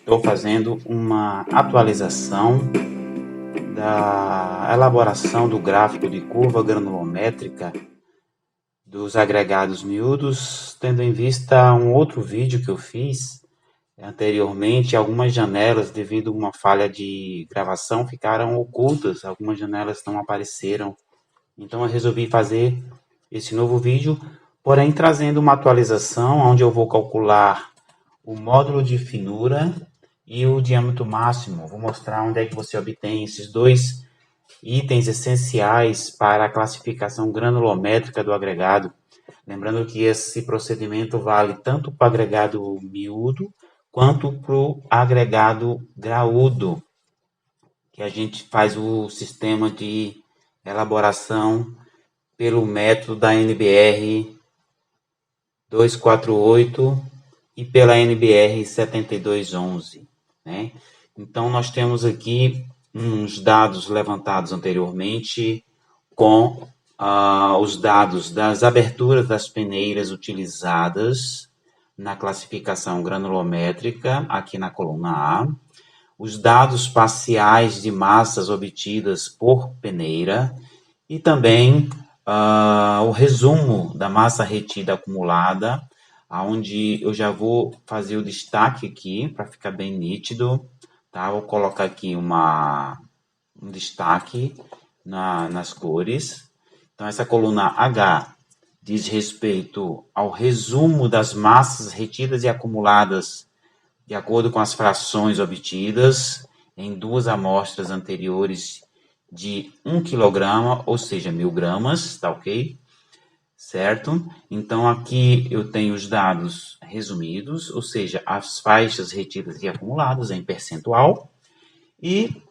estou fazendo uma atualização da elaboração do gráfico de curva granulométrica dos agregados miúdos, tendo em vista um outro vídeo que eu fiz anteriormente. Algumas janelas, devido a uma falha de gravação, ficaram ocultas, algumas janelas não apareceram. Então eu resolvi fazer esse novo vídeo, porém trazendo uma atualização onde eu vou calcular o módulo de finura e o diâmetro máximo. Vou mostrar onde é que você obtém esses dois itens essenciais para a classificação granulométrica do agregado. Lembrando que esse procedimento vale tanto para o agregado miúdo quanto para o agregado graúdo, que a gente faz o sistema de elaboração pelo método da NBR 248 e pela NBR 7211, né? Então, nós temos aqui uns dados levantados anteriormente com os dados das aberturas das peneiras utilizadas na classificação granulométrica, aqui na coluna A, os dados parciais de massas obtidas por peneira e também o resumo da massa retida acumulada, onde eu já vou fazer o destaque aqui para ficar bem nítido, tá? Vou colocar aqui um destaque nas cores. Então, essa coluna H diz respeito ao resumo das massas retidas e acumuladas de acordo com as frações obtidas em duas amostras anteriores de 1 kg, ou seja, 1.000 gramas, tá ok? Certo? Então, aqui eu tenho os dados resumidos, ou seja, as faixas retidas e acumuladas em percentual. E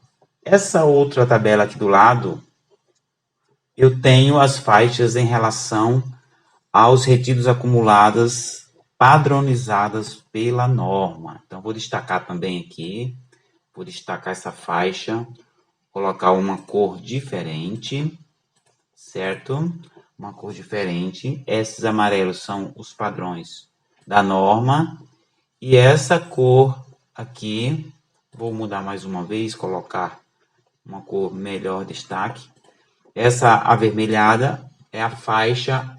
essa outra tabela aqui do lado, eu tenho as faixas em relação aos retidos acumuladas padronizadas pela norma. Então, vou destacar também aqui, vou destacar essa faixa, colocar uma cor diferente, certo? Uma cor diferente. Esses amarelos são os padrões da norma. E essa cor aqui, vou mudar mais uma vez, colocar uma cor melhor destaque. Essa avermelhada é a faixa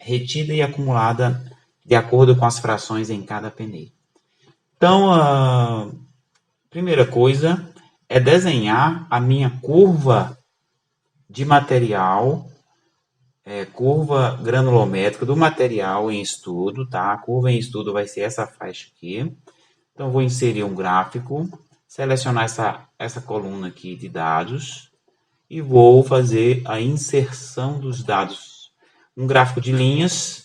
retida e acumulada de acordo com as frações em cada peneira. Então, a primeira coisa é desenhar a minha curva de material, curva granulométrica do material em estudo, tá? A curva em estudo vai ser essa faixa aqui. Então, vou inserir um gráfico, selecionar essa coluna aqui de dados e vou fazer a inserção dos dados. Um gráfico de linhas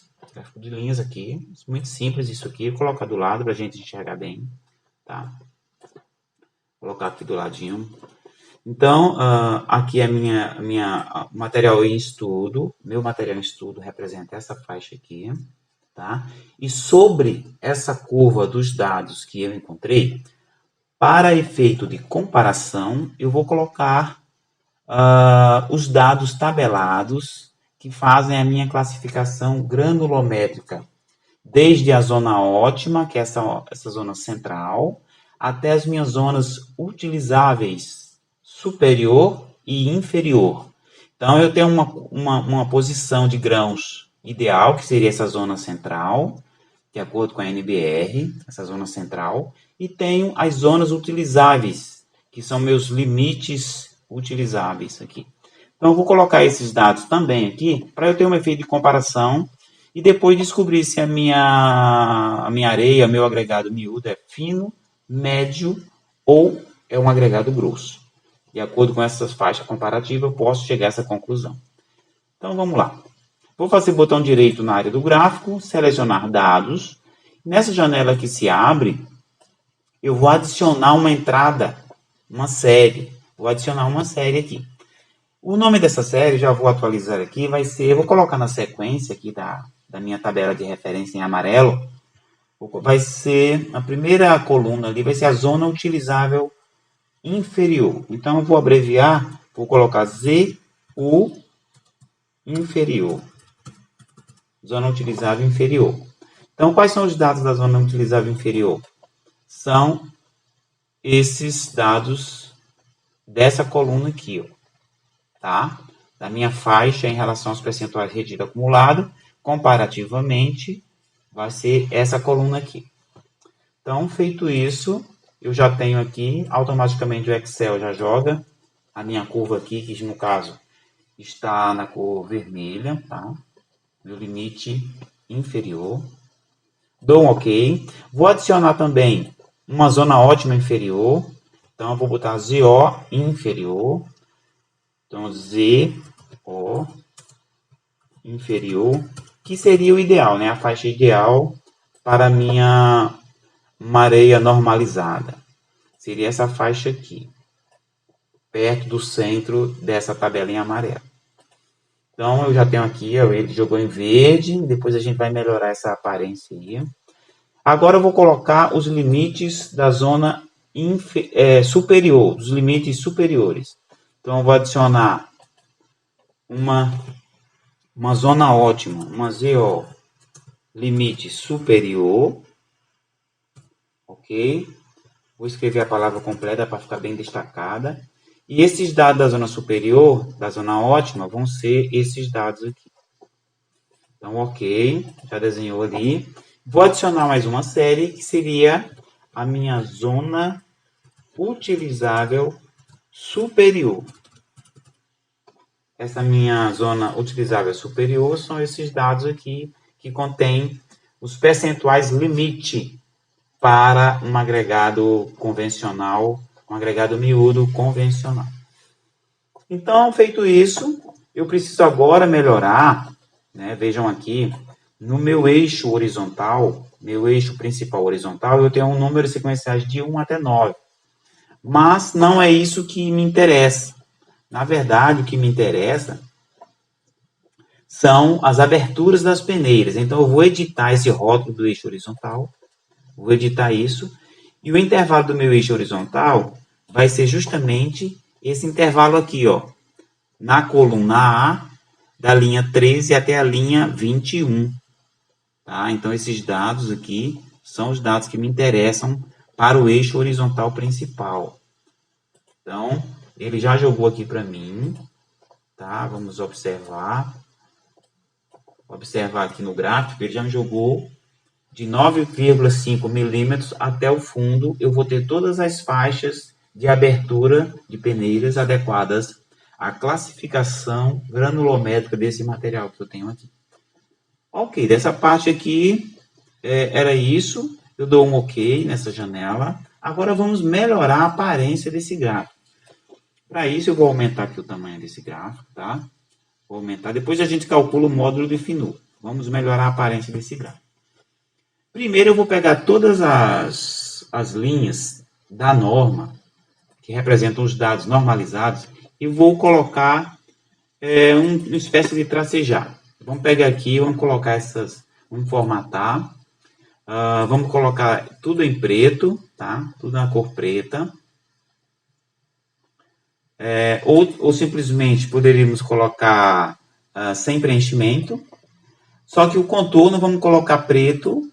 aqui, muito simples isso aqui, vou colocar do lado para a gente enxergar bem, tá? Vou colocar aqui do ladinho. Então, aqui é material em estudo, meu material em estudo representa essa faixa aqui, tá? E sobre essa curva dos dados que eu encontrei, para efeito de comparação, eu vou colocar os dados tabelados que fazem a minha classificação granulométrica, desde a zona ótima, que é essa zona central, até as minhas zonas utilizáveis superior e inferior. Então, eu tenho uma posição de grãos ideal, que seria essa zona central, de acordo com a NBR, essa zona central, e tenho as zonas utilizáveis, que são meus limites utilizáveis aqui. Então, eu vou colocar esses dados também aqui, para eu ter um efeito de comparação, e depois descobrir se a minha areia, meu agregado miúdo é fino, médio ou é um agregado grosso. De acordo com essas faixas comparativas, eu posso chegar a essa conclusão. Então, vamos lá. Vou fazer botão direito na área do gráfico, selecionar dados. Nessa janela que se abre, eu vou adicionar uma entrada, uma série. Vou adicionar uma série aqui. O nome dessa série, já vou atualizar aqui, vai ser, eu vou colocar na sequência aqui da minha tabela de referência em amarelo, vai ser, a primeira coluna ali vai ser a zona utilizável inferior. Então, eu vou abreviar, vou colocar ZU inferior. Zona utilizável inferior. Então, quais são os dados da zona utilizável inferior? São esses dados dessa coluna aqui, ó, tá? Da minha faixa em relação aos percentuais retido acumulado, comparativamente, vai ser essa coluna aqui. Então, feito isso, eu já tenho aqui, automaticamente o Excel já joga a minha curva aqui, que no caso está na cor vermelha, tá? Meu limite inferior. Dou um OK. Vou adicionar também uma zona ótima inferior. Então, eu vou botar ZO inferior. Então, ZO inferior, que seria o ideal, né? A faixa ideal para a minha maré normalizada. Seria essa faixa aqui, perto do centro dessa tabelinha amarela. Então, eu já tenho aqui, ele jogou em verde, depois a gente vai melhorar essa aparência aí. Agora eu vou colocar os limites da zona superior, os limites superiores. Então, eu vou adicionar uma zona ótima, uma ZO, limite superior, ok? Vou escrever a palavra completa para ficar bem destacada. E esses dados da zona superior, da zona ótima, vão ser esses dados aqui. Então, ok, já desenhou ali. Vou adicionar mais uma série, que seria a minha zona utilizável superior. Essa minha zona utilizável superior são esses dados aqui, que contém os percentuais limite para um agregado convencional, um agregado miúdo convencional. Então, feito isso, eu preciso agora melhorar, né? Vejam aqui, no meu eixo horizontal, meu eixo principal horizontal, eu tenho um número sequenciais de 1 até 9. Mas não é isso que me interessa. Na verdade, o que me interessa são as aberturas das peneiras. Então, eu vou editar esse rótulo do eixo horizontal, vou editar isso, e o intervalo do meu eixo horizontal vai ser justamente esse intervalo aqui, ó, na coluna A, da linha 13 até a linha 21. Tá? Então, esses dados aqui são os dados que me interessam para o eixo horizontal principal. Então, ele já jogou aqui para mim. Tá? Vamos observar. Observar aqui no gráfico, ele já me jogou de 9,5 milímetros até o fundo. Eu vou ter todas as faixas de abertura de peneiras adequadas à classificação granulométrica desse material que eu tenho aqui. Ok, dessa parte aqui era isso. Eu dou um OK nessa janela. Agora vamos melhorar a aparência desse gráfico. Para isso eu vou aumentar aqui o tamanho desse gráfico, tá? Vou aumentar. Depois a gente calcula o módulo de finura. Vamos melhorar a aparência desse gráfico. Primeiro eu vou pegar todas as linhas da norma, que representam os dados normalizados, e vou colocar uma espécie de tracejado. Vamos pegar aqui, vamos colocar essas, vamos formatar, vamos colocar tudo em preto, tá? Tudo na cor preta. Ou simplesmente poderíamos colocar sem preenchimento, só que o contorno vamos colocar preto,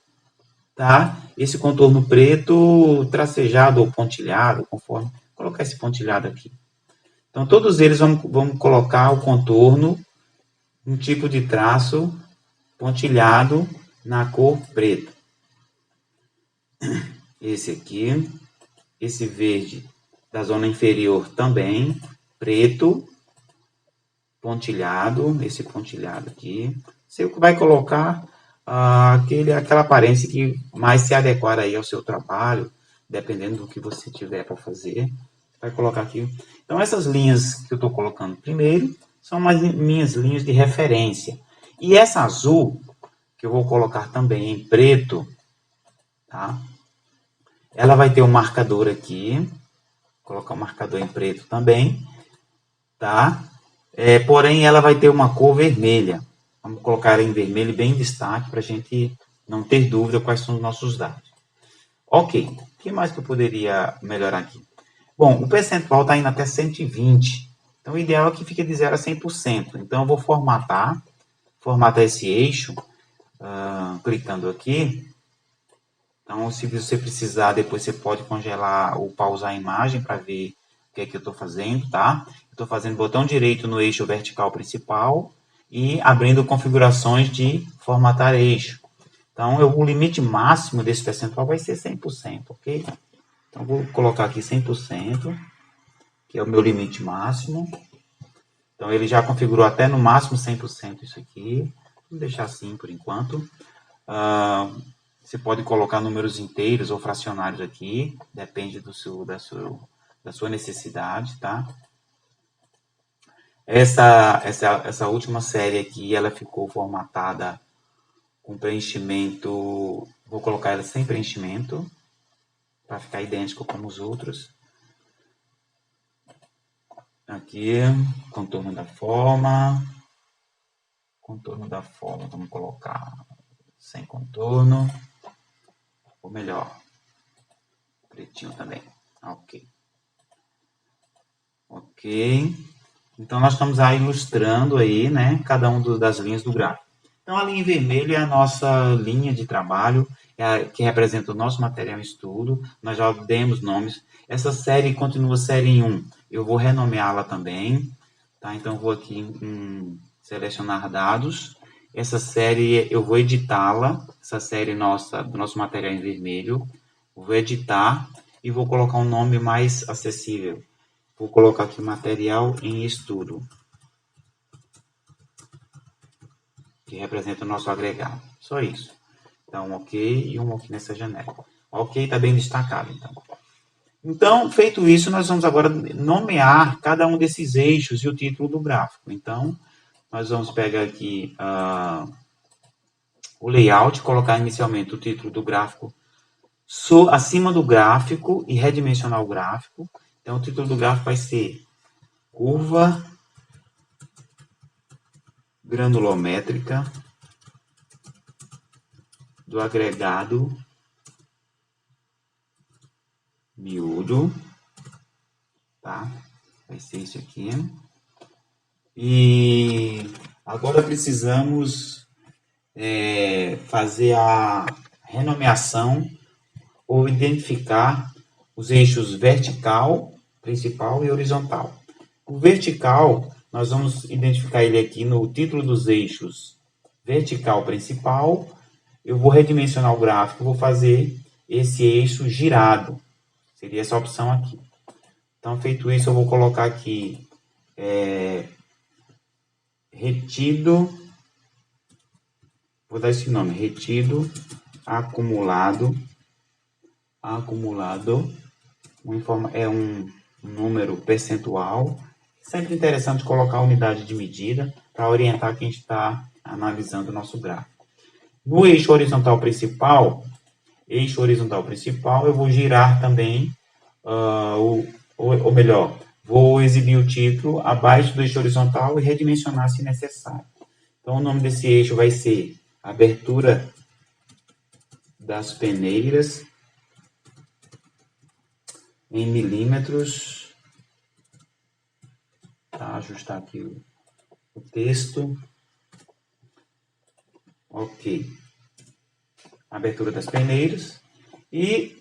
tá? Esse contorno preto tracejado ou pontilhado, conforme, vou colocar esse pontilhado aqui. Então, todos eles vamos colocar o contorno, um tipo de traço pontilhado na cor preta. Esse aqui, esse verde da zona inferior também, preto, pontilhado, esse pontilhado aqui. Você vai colocar aquela aparência que mais se adequar aí ao seu trabalho, dependendo do que você tiver para fazer. Vai colocar aqui. Então, essas linhas que eu estou colocando primeiro são as minhas linhas de referência. E essa azul, que eu vou colocar também em preto, tá? Ela vai ter um marcador aqui. Vou colocar um marcador em preto também, tá? Porém, ela vai ter uma cor vermelha. Vamos colocar ela em vermelho bem em destaque para a gente não ter dúvida quais são os nossos dados. Ok, o que mais que eu poderia melhorar aqui? Bom, o percentual está indo até 120. Então, o ideal é que fique de 0 a 100%. Então, eu vou formatar esse eixo, clicando aqui. Então, se você precisar, depois você pode congelar ou pausar a imagem para ver o que é que eu estou fazendo, tá? Estou fazendo botão direito no eixo vertical principal e abrindo configurações de formatar eixo. Então, o limite máximo desse percentual vai ser 100%, ok? Então, vou colocar aqui 100%, que é o meu limite máximo. Então, ele já configurou até no máximo 100% isso aqui. Vou deixar assim por enquanto. Você pode colocar números inteiros ou fracionários aqui, depende da sua necessidade, tá? Essa última série aqui, ela ficou formatada com preenchimento, vou colocar ela sem preenchimento, para ficar idêntico como os outros. Aqui, contorno da forma, vamos colocar sem contorno, ou melhor, pretinho também, ok. Ok, então nós estamos aí ilustrando aí, né, cada uma das linhas do gráfico. Então a linha em vermelho é a nossa linha de trabalho, que representa o nosso material em estudo, nós já demos nomes. Essa série continua série 1, eu vou renomeá-la também, tá? Então eu vou aqui em selecionar dados, essa série eu vou editá-la, essa série nossa, do nosso material em vermelho, vou editar e vou colocar um nome mais acessível. Vou colocar aqui material em estudo, que representa o nosso agregado. Só isso. Então, ok e um ok nessa janela. Ok, está bem destacado, então. Então, feito isso, nós vamos agora nomear cada um desses eixos e o título do gráfico. Então, nós vamos pegar aqui o layout, colocar inicialmente o título do gráfico acima do gráfico e redimensionar o gráfico. Então, o título do gráfico vai ser curva granulométrica do agregado miúdo, tá? Vai ser isso aqui. E agora precisamos fazer a renomeação ou identificar os eixos vertical, principal e horizontal. O vertical, nós vamos identificar ele aqui no título dos eixos vertical principal. Eu vou redimensionar o gráfico, vou fazer esse eixo girado. Seria essa opção aqui. Então, feito isso, eu vou colocar aqui retido, vou dar esse nome, retido acumulado, é um número percentual. Sempre interessante colocar a unidade de medida para orientar quem está analisando o nosso gráfico. No eixo horizontal principal, eu vou girar também, ou melhor, vou exibir o título abaixo do eixo horizontal e redimensionar se necessário. Então, o nome desse eixo vai ser abertura das peneiras em milímetros. Tá, ajustar aqui o texto. Ok. Abertura das peneiras. E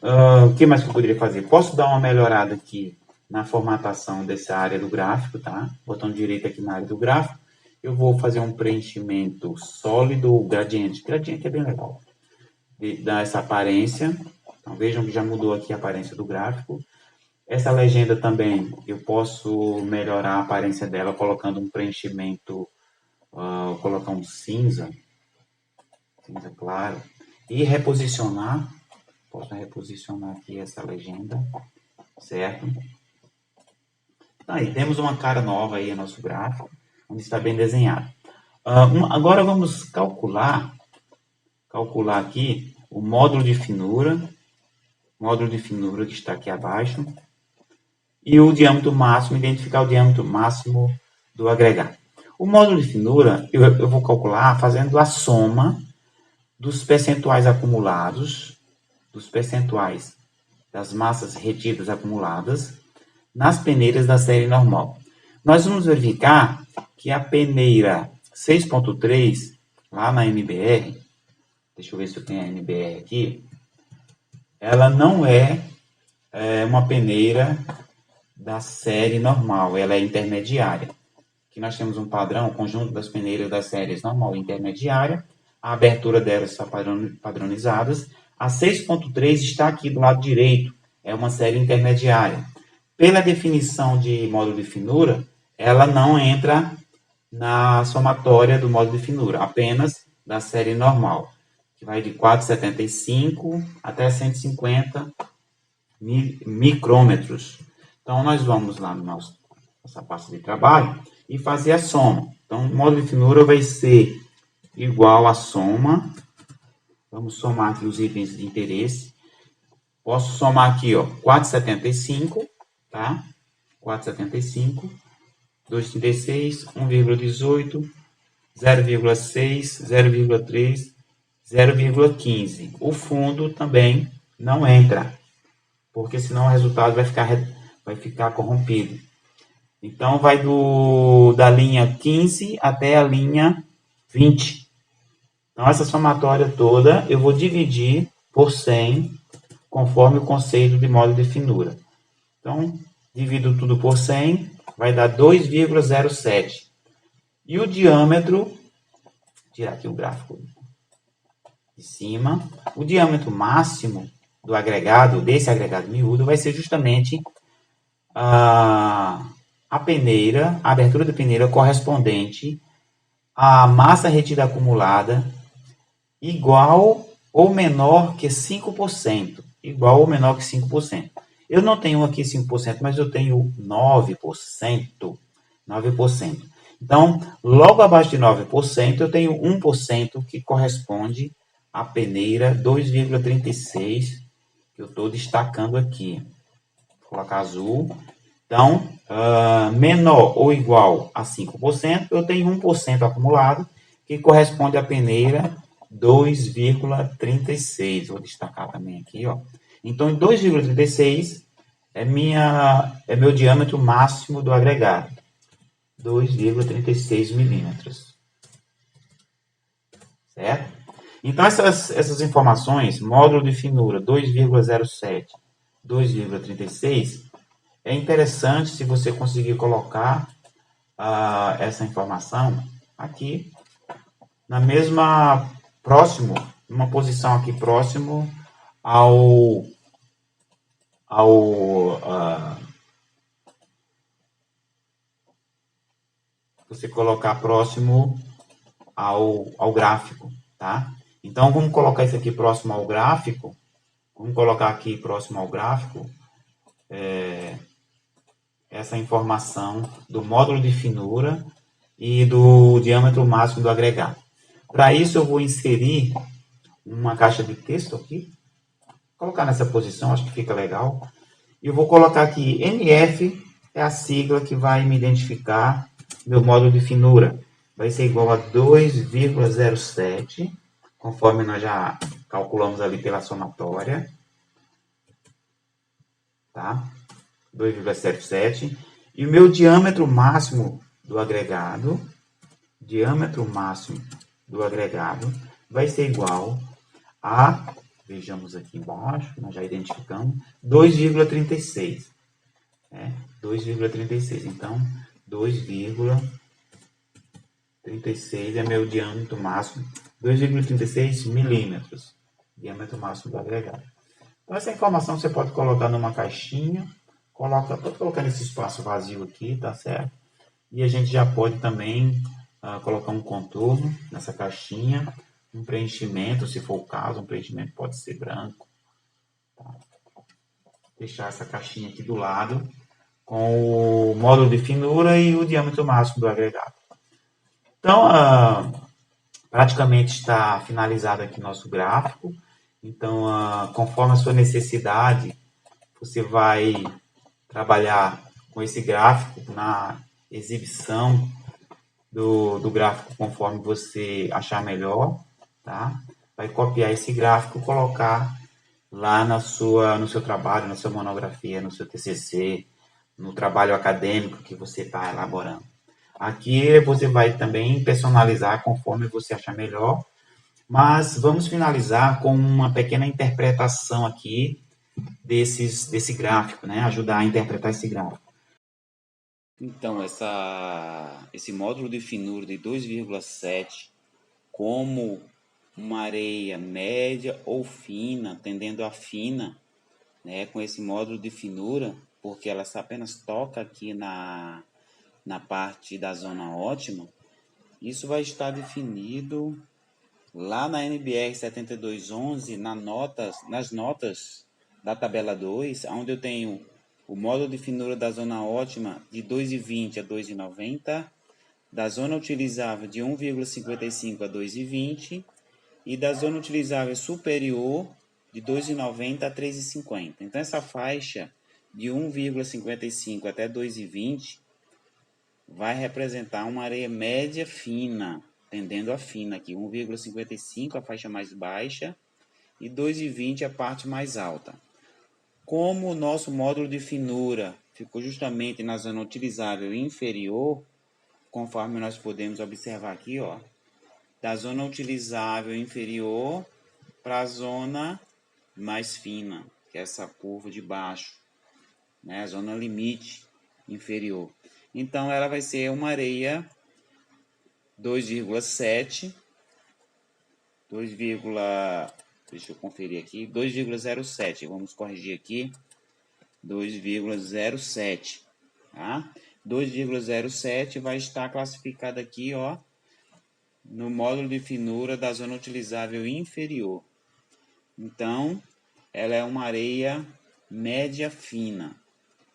o que mais que eu poderia fazer? Posso dar uma melhorada aqui na formatação dessa área do gráfico, tá? Botão direito aqui na área do gráfico. Eu vou fazer um preenchimento sólido, gradiente. Gradiente é bem legal. Dar essa aparência. Então, vejam que já mudou aqui a aparência do gráfico. Essa legenda também, eu posso melhorar a aparência dela colocando um preenchimento, colocar um cinza claro, e reposicionar. Posso reposicionar aqui essa legenda, certo? Aí, temos uma cara nova aí no nosso gráfico, onde está bem desenhado. Agora vamos calcular aqui o módulo de finura que está aqui abaixo, e o diâmetro máximo, identificar o diâmetro máximo do agregado. O módulo de finura eu vou calcular fazendo a soma dos percentuais acumulados, dos percentuais das massas retidas acumuladas nas peneiras da série normal. Nós vamos verificar que a peneira 6.3, lá na MBR, deixa eu ver se eu tenho a MBR aqui, ela não é uma peneira da série normal, ela é intermediária. Aqui nós temos um padrão, o conjunto das peneiras das séries normal e intermediária, a abertura delas está padronizadas. A 6.3 está aqui do lado direito, é uma série intermediária. Pela definição de módulo de finura, ela não entra na somatória do módulo de finura, apenas da série normal, que vai de 4,75 até 150 micrômetros. Então, nós vamos lá na nossa pasta de trabalho e fazer a soma. Então, o módulo de finura vai ser igual à soma. Vamos somar aqui os itens de interesse. Posso somar aqui, ó, 4,75, tá? 4,75, 2,36, 1,18, 0,6, 0,3, 0,15. O fundo também não entra, porque senão o resultado vai ficar corrompido. Então, vai da linha 15 até a linha 20. Então, essa somatória toda eu vou dividir por 100, conforme o conceito de módulo de finura. Então, divido tudo por 100, vai dar 2,07. E o diâmetro, vou tirar aqui o gráfico de cima, o diâmetro máximo do agregado, desse agregado miúdo, vai ser justamente a peneira, a abertura da peneira correspondente à massa retida acumulada igual ou menor que 5%. Igual ou menor que 5%. Eu não tenho aqui 5%, mas eu tenho 9%. 9%. Então, logo abaixo de 9%, eu tenho 1% que corresponde à peneira 2,36, que eu estou destacando aqui. Vou colocar azul. Então, menor ou igual a 5%, eu tenho 1% acumulado, que corresponde à peneira 2,36. Vou destacar também aqui, ó. Então, 2,36 é meu diâmetro máximo do agregado. 2,36 milímetros. Certo? Então, essas informações, módulo de finura 2,07, 2,36, é interessante se você conseguir colocar essa informação aqui na mesma numa posição aqui próximo você colocar próximo ao gráfico, tá? Então, vamos colocar isso aqui próximo ao gráfico. Vamos colocar aqui próximo ao gráfico essa informação do módulo de finura e do diâmetro máximo do agregado. Para isso, eu vou inserir uma caixa de texto aqui, colocar nessa posição, acho que fica legal. E eu vou colocar aqui NF, é a sigla que vai me identificar meu módulo de finura. Vai ser igual a 2,07, conforme nós já calculamos ali pela somatória. Tá? 2,77. E o meu diâmetro máximo do agregado, vai ser igual a, vejamos aqui embaixo, nós já identificamos, 2,36. 2,36. Então, 2,36 é meu diâmetro máximo, 2,36 milímetros, diâmetro máximo do agregado. Então, essa informação você pode colocar numa caixinha, pode colocar nesse espaço vazio aqui, tá certo? E a gente já pode também colocar um contorno nessa caixinha, um preenchimento, se for o caso, um preenchimento pode ser branco. Tá? Deixar essa caixinha aqui do lado, com o módulo de finura e o diâmetro máximo do agregado. Então, praticamente está finalizado aqui nosso gráfico. Então, conforme a sua necessidade, você vai trabalhar com esse gráfico na exibição do gráfico conforme você achar melhor, tá? Vai copiar esse gráfico, colocar lá no seu trabalho, na sua monografia, no seu TCC, no trabalho acadêmico que você está elaborando. Aqui você vai também personalizar conforme você achar melhor. Mas vamos finalizar com uma pequena interpretação aqui desse gráfico, né? Ajudar a interpretar esse gráfico. Então, esse módulo de finura de 2,7 como uma areia média ou fina, tendendo a fina, né, com esse módulo de finura, porque ela apenas toca aqui na parte da zona ótima, isso vai estar definido lá na NBR 7211, nas notas da tabela 2, onde eu tenho o módulo de finura da zona ótima de 2,20 a 2,90, da zona utilizável de 1,55 a 2,20 e da zona utilizável superior de 2,90 a 3,50. Então, essa faixa de 1,55 até 2,20 vai representar uma areia média fina, tendendo a fina aqui, 1,55 a faixa mais baixa e 2,20 a parte mais alta. Como o nosso módulo de finura ficou justamente na zona utilizável inferior, conforme nós podemos observar aqui, ó, da zona utilizável inferior para a zona mais fina, que é essa curva de baixo, né, a zona limite inferior. Então, ela vai ser uma areia 2,7, deixa eu conferir aqui, 2,07, vamos corrigir aqui, 2,07, tá? 2,07 vai estar classificada aqui, ó, no módulo de finura da zona utilizável inferior. Então, ela é uma areia média fina.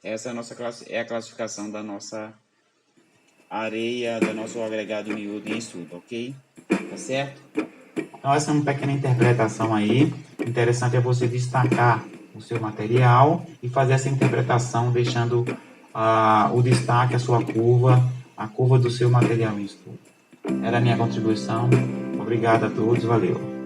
Essa é a classificação da nossa areia, do nosso agregado miúdo em estudo, ok? Tá certo? Então, essa é uma pequena interpretação aí. Interessante é você destacar o seu material e fazer essa interpretação, deixando o destaque, a sua curva, a curva do seu material em estudo. Era a minha contribuição. Obrigado a todos, valeu.